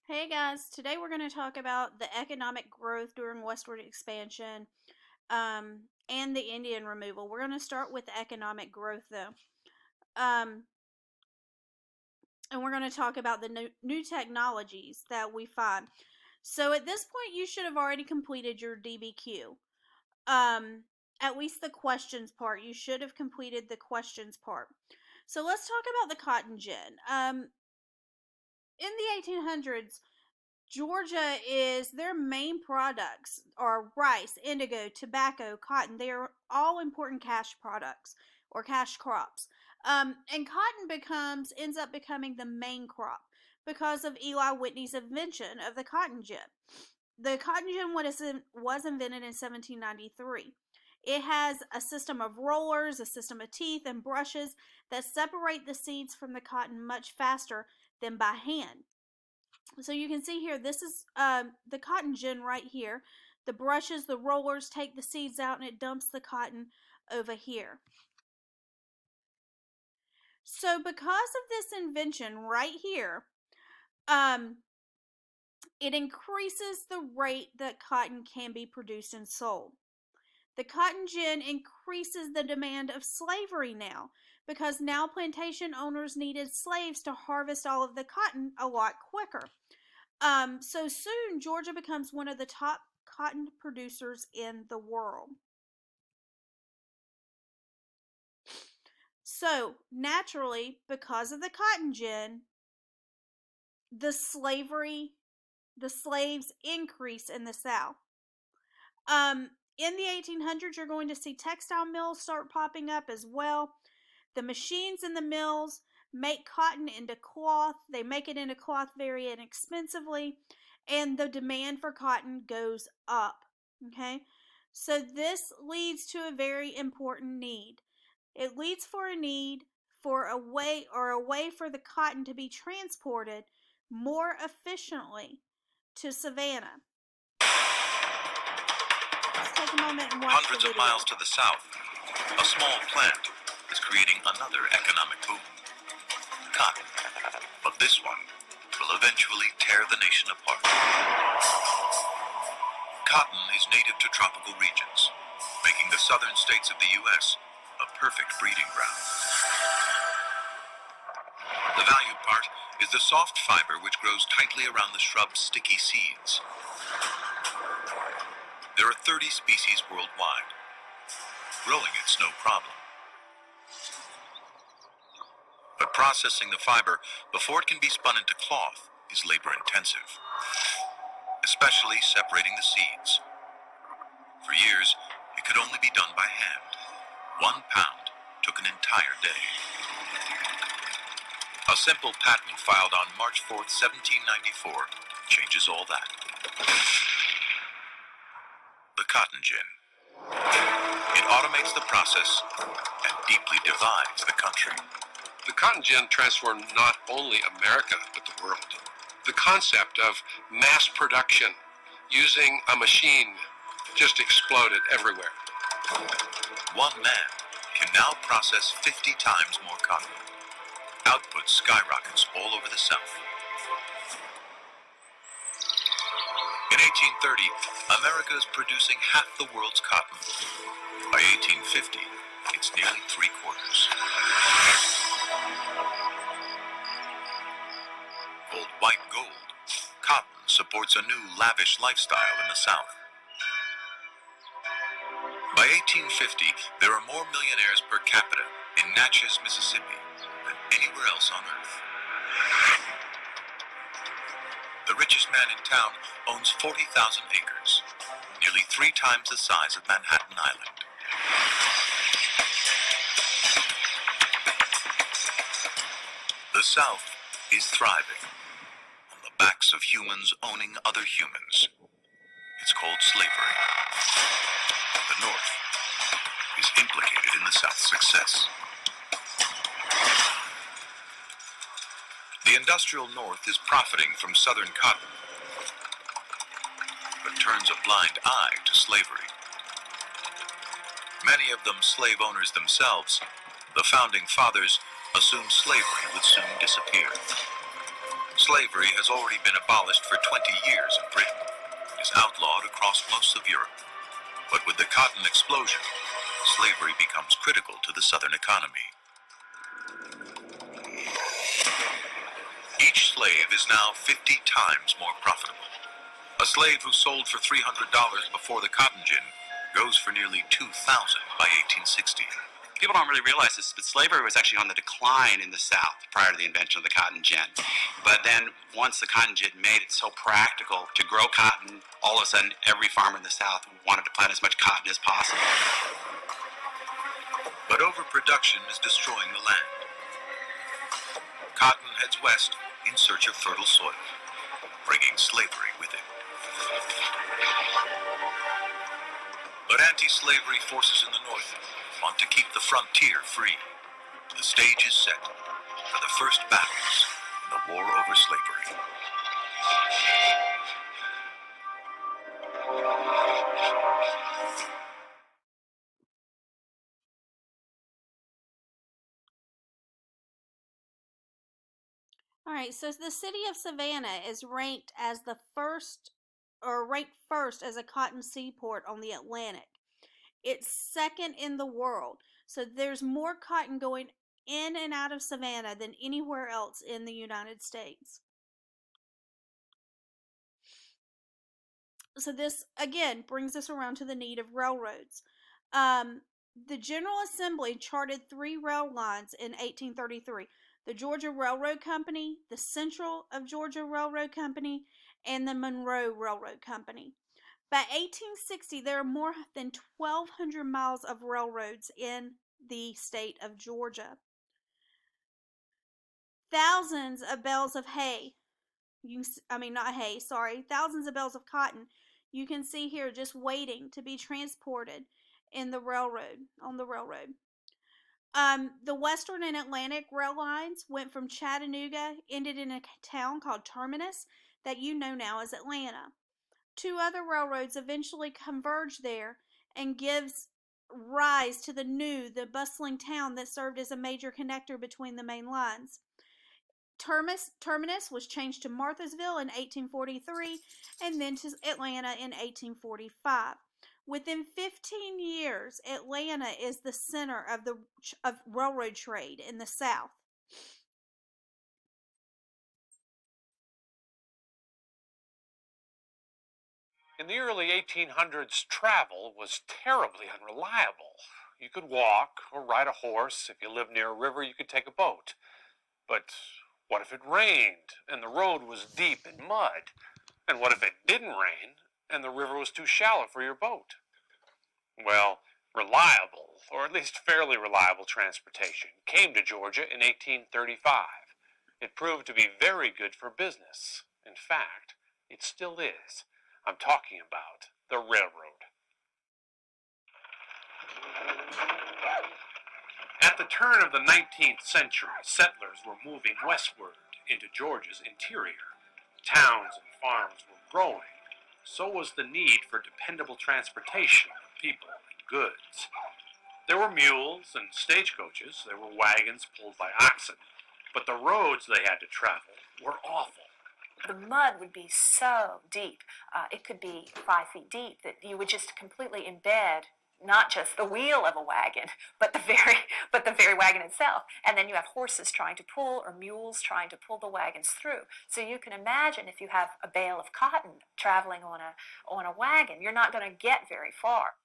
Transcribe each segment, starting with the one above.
Hey guys, today we're going to talk about the economic growth during westward expansion and the Indian removal. We're going to start with the economic growth though. Um, and we're going to talk about the new technologies that we find. So at this point, you should have already completed your DBQ. Um, at least the questions part. You should have completed the questions part. So let's talk about the cotton gin. In the 1800s, Georgia is their main products are rice, indigo, tobacco, cotton. They are all important cash products or cash crops. And cotton ends up becoming the main crop because of Eli Whitney's invention of the cotton gin. The cotton gin was invented in 1793. It has a system of rollers, a system of teeth, and brushes that separate the seeds from the cotton much faster than by hand. So you can see here, this is the cotton gin right here. The brushes, the rollers take the seeds out and it dumps the cotton over here. So because of this invention right here, it increases the rate that cotton can be produced and sold. The cotton gin increases the demand of slavery now because now plantation owners needed slaves to harvest all of the cotton a lot quicker. So soon, Georgia becomes one of the top cotton producers in the world. So naturally, because of the cotton gin, the slaves increase in the South. In the 1800s, you're going to see textile mills start popping up as well. The machines in the mills make cotton into cloth. They make it into cloth very inexpensively, and the demand for cotton goes up. Okay, so this leads to a very important need. It leads for a need for a way for the cotton to be transported more efficiently to Savannah. Let's take a moment and watch Hundreds of miles to the south, a small plant is creating another economic boom. Cotton. But this one will eventually tear the nation apart. Cotton is native to tropical regions, making the southern states of the U.S. a perfect breeding ground. The valued part is the soft fiber which grows tightly around the shrub's sticky seeds. There are 30 species worldwide. Growing it's no problem. But processing the fiber before it can be spun into cloth is labor-intensive, especially separating the seeds. For years, it could only be done by hand. 1 pound took an entire day. A simple patent filed on March 4th, 1794, changes all that. The cotton gin. It automates the process and deeply divides the country. The cotton gin transformed not only America, but the world. The concept of mass production using a machine just exploded everywhere. One man can now process 50 times more cotton. Output skyrockets all over the South. In 1830, America is producing half the world's cotton. By 1850, it's nearly 3/4. Called white gold, cotton supports a new lavish lifestyle in the South. By 1850, there are more millionaires per capita in Natchez, Mississippi than anywhere else on Earth. The richest man in town owns 40,000 acres, nearly 3 times the size of Manhattan Island. The South is thriving on the backs of humans owning other humans. It's called slavery. The North is implicated in the South's success. The industrial North is profiting from Southern cotton, but turns a blind eye to slavery. Many of them slave owners themselves, the founding fathers assumed slavery would soon disappear. Slavery has already been abolished for 20 years in Britain. It is outlawed across most of Europe. But with the cotton explosion, slavery becomes critical to the Southern economy. Each slave is now 50 times more profitable. A slave who sold for $300 before the cotton gin goes for nearly $2,000 by 1860. People don't really realize this, but slavery was actually on the decline in the South prior to the invention of the cotton gin. But then once the cotton gin made it so practical to grow cotton, all of a sudden every farmer in the South wanted to plant as much cotton as possible. But overproduction is destroying the land. Cotton heads west in search of fertile soil, bringing slavery with it. But anti-slavery forces in the North want to keep the frontier free. The stage is set for the first battles in the war over slavery. All right, so the city of Savannah is ranked as the first, or ranked first as a cotton seaport on the Atlantic. It's second in the world. So there's more cotton going in and out of Savannah than anywhere else in the United States. So this, again, brings us around to the need of railroads. The General Assembly charted 3 rail lines in 1833. The Georgia Railroad Company, the Central of Georgia Railroad Company, and the Monroe Railroad Company. By 1860, there are more than 1,200 miles of railroads in the state of Georgia. Thousands of bales of hay, thousands of bales of cotton, you can see here just waiting to be transported on the railroad. The Western and Atlantic rail lines went from Chattanooga, ended in a town called Terminus that you know now as Atlanta. 2 other railroads eventually converge there and gives rise to the bustling town that served as a major connector between the main lines. Terminus was changed to Marthasville in 1843 and then to Atlanta in 1845. Within 15 years, Atlanta is the center of railroad trade in the South. In the early 1800s, travel was terribly unreliable. You could walk or ride a horse. If you lived near a river, you could take a boat. But what if it rained and the road was deep in mud? And what if it didn't rain and the river was too shallow for your boat? Well, reliable, or at least fairly reliable transportation came to Georgia in 1835. It proved to be very good for business. In fact, it still is. I'm talking about the railroad. At the turn of the 19th century, settlers were moving westward into Georgia's interior. Towns and farms were growing. So was the need for dependable transportation of people and goods. There were mules and stagecoaches. There were wagons pulled by oxen. But the roads they had to travel were awful. The mud would be so deep, it could be 5 feet deep, that you would just completely embed not just the wheel of a wagon, but the very wagon itself. And then you have horses trying to pull, or mules trying to pull the wagons through. So you can imagine if you have a bale of cotton traveling on a wagon, you're not going to get very far.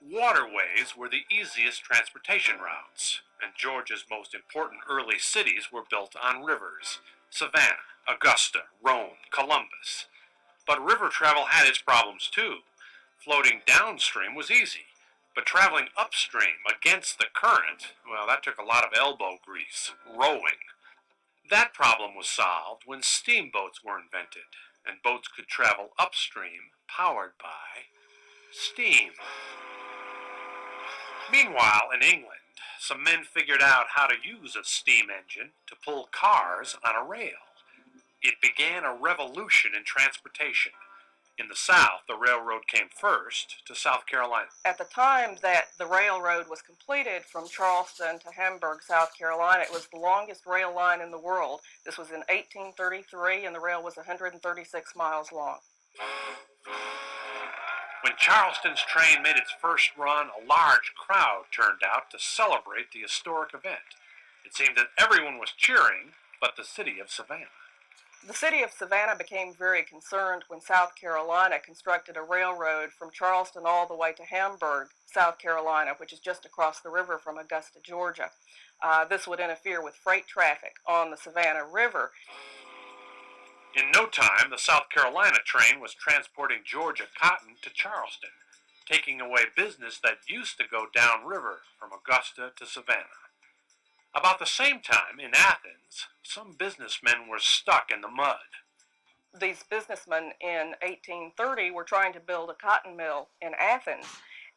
Waterways were the easiest transportation routes, and Georgia's most important early cities were built on rivers: Savannah, Augusta, Rome, Columbus. But river travel had its problems too. Floating downstream was easy, but traveling upstream against the current, well, that took a lot of elbow grease, rowing. That problem was solved when steamboats were invented, and boats could travel upstream powered by steam. Meanwhile, in England, some men figured out how to use a steam engine to pull cars on a rail. It began a revolution in transportation. In the South, the railroad came first to South Carolina. At the time that the railroad was completed from Charleston to Hamburg, South Carolina, it was the longest rail line in the world. This was in 1833, and the rail was 136 miles long. When Charleston's train made its first run, a large crowd turned out to celebrate the historic event. It seemed that everyone was cheering but the city of Savannah. The city of Savannah became very concerned when South Carolina constructed a railroad from Charleston all the way to Hamburg, South Carolina, which is just across the river from Augusta, Georgia. This would interfere with freight traffic on the Savannah River. In no time, the South Carolina train was transporting Georgia cotton to Charleston, taking away business that used to go downriver from Augusta to Savannah. About the same time, in Athens, some businessmen were stuck in the mud. These businessmen in 1830 were trying to build a cotton mill in Athens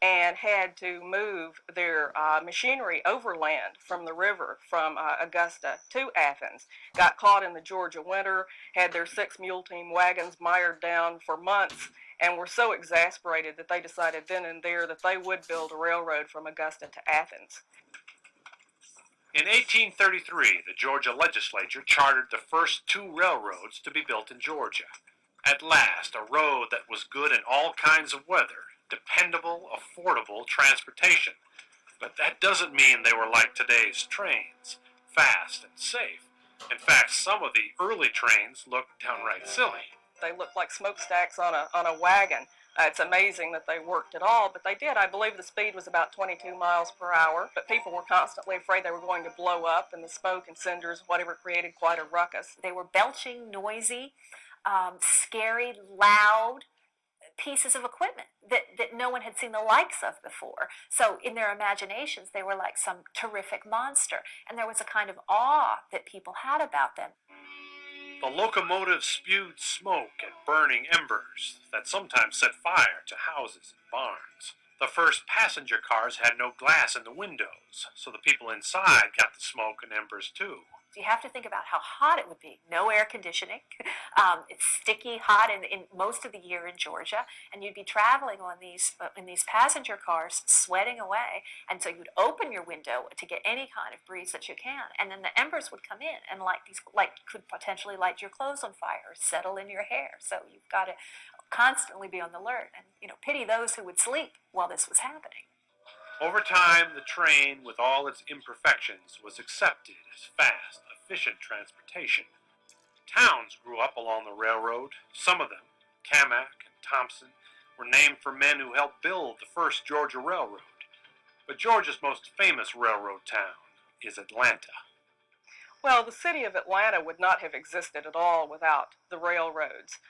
and had to move their machinery overland from the river, from Augusta to Athens. Got caught in the Georgia winter, had their 6 mule team wagons mired down for months, and were so exasperated that they decided then and there that they would build a railroad from Augusta to Athens. In 1833, the Georgia legislature chartered the first 2 railroads to be built in Georgia. At last, a road that was good in all kinds of weather, dependable, affordable transportation. But that doesn't mean they were like today's trains, fast and safe. In fact, some of the early trains looked downright silly. They looked like smokestacks on a wagon. It's amazing that they worked at all, but they did. I believe the speed was about 22 miles per hour, but people were constantly afraid they were going to blow up, and the smoke and cinders, whatever, created quite a ruckus. They were belching, noisy, scary, loud pieces of equipment that no one had seen the likes of before. So in their imaginations, they were like some terrific monster, and there was a kind of awe that people had about them. The locomotives spewed smoke and burning embers that sometimes set fire to houses and barns. The first passenger cars had no glass in the windows, so the people inside got the smoke and embers too. You have to think about how hot it would be. No air conditioning. It's sticky hot in most of the year in Georgia, and you'd be traveling on in these passenger cars, sweating away. And so you'd open your window to get any kind of breeze that you can, and then the embers would come in and could potentially light your clothes on fire or settle in your hair. So you've got to constantly be on the alert, and pity those who would sleep while this was happening. Over time, the train, with all its imperfections, was accepted as fast, efficient transportation. Towns grew up along the railroad. Some of them, Camac and Thompson, were named for men who helped build the first Georgia Railroad. But Georgia's most famous railroad town is Atlanta. Well, the city of Atlanta would not have existed at all without the railroads.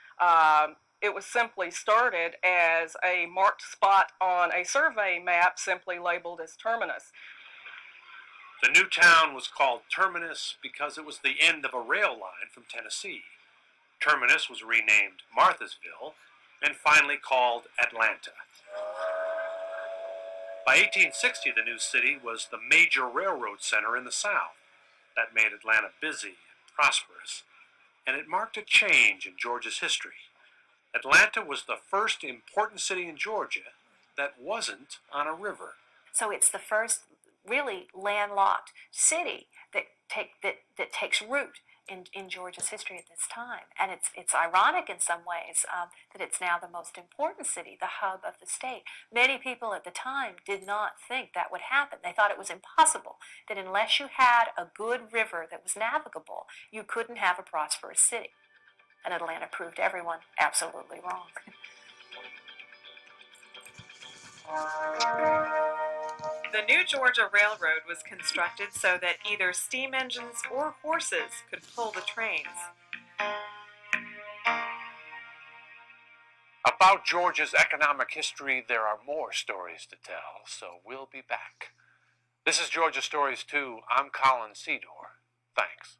It was simply started as a marked spot on a survey map simply labeled as Terminus. The new town was called Terminus because it was the end of a rail line from Tennessee. Terminus was renamed Marthasville and finally called Atlanta. By 1860, the new city was the major railroad center in the South. That made Atlanta busy and prosperous, and it marked a change in Georgia's history. Atlanta was the first important city in Georgia that wasn't on a river. So it's the first really landlocked city that takes root in Georgia's history at this time. And it's ironic in some ways that it's now the most important city, the hub of the state. Many people at the time did not think that would happen. They thought it was impossible, that unless you had a good river that was navigable, you couldn't have a prosperous city. And Atlanta proved everyone absolutely wrong. The new Georgia Railroad was constructed so that either steam engines or horses could pull the trains. About Georgia's economic history, there are more stories to tell, so we'll be back. This is Georgia Stories 2. I'm Colin Sedor. Thanks.